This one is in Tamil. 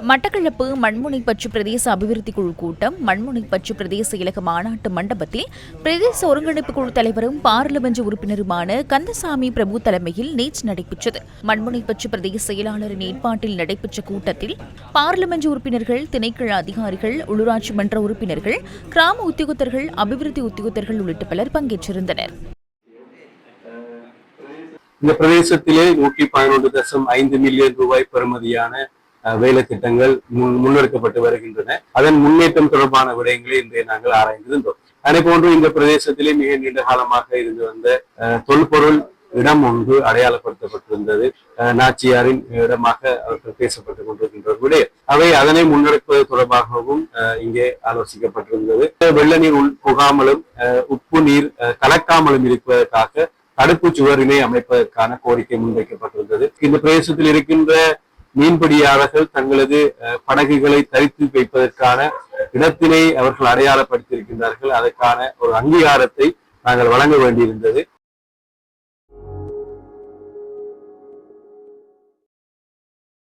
மட்டக்களப்பு மண்முனைப்பற்று பிரதேச அபிவிருத்தி குழு கூட்டம் மண்முனைப்பற்று பிரதேச இலக்க மாநாட்டு மண்டபத்தில் பிரதேச ஒருங்கிணைப்பு குழு தலைவரும் பாராளுமன்ற உறுப்பினருமான கந்தசாமி பிரபு தலைமையில் நேற்று நடைபெற்றது. மண்முனைப்பற்று பிரதேச செயலாளரின் ஏற்பாட்டில் நடைபெற்ற கூட்டத்தில் பாராளுமன்ற உறுப்பினர்கள், திணைக்கள அதிகாரிகள், உள்ளூராட்சி மன்ற உறுப்பினர்கள், கிராம உத்தியோகத்தர்கள், அபிவிருத்தி உத்தியோகத்தர்கள் உள்ளிட்ட பலர் பங்கேற்றிருந்தனர். இந்த பிரதேசத்திலே 111.5 மில்லியன் ரூபாய் பெறுமதியான வேலை திட்டங்கள் முன்னெடுக்கப்பட்டு வருகின்றன. அதன் முன்னேற்றம் தொடர்பான விடயங்களை இன்றைய நாங்கள் ஆராய்ந்திருந்தோம். அதே போன்று இந்த பிரதேசத்திலே மிக நீண்ட காலமாக இருந்து வந்த தொல்பொருள் இடம் ஒன்று அடையாளப்படுத்தப்பட்டிருந்தது. நாச்சியாரின் இடமாக அவர்கள் பேசப்பட்டுக் கொண்டிருக்கின்ற விடயம் அவை அதனை முன்னெடுப்பது தொடர்பாகவும் இங்கே ஆலோசிக்கப்பட்டிருந்தது. வெள்ள நீர் புகாமலும் உப்பு நீர் கலக்காமலும் இருப்பதற்காக தடுப்பு சுவரினை அமைப்பதற்கான கோரிக்கை முன்வைக்கப்பட்டிருந்தது. இந்த பிரதேசத்தில் இருக்கின்ற மீன்பிடியாளர்கள் தங்களது படகுகளை தரித்து வைப்பதற்கான இடத்தினை அவர்கள் அடையாளப்படுத்தி இருக்கின்றார்கள். அதற்கான ஒரு அங்கீகாரத்தை நாங்கள் வழங்க வேண்டியிருந்தது.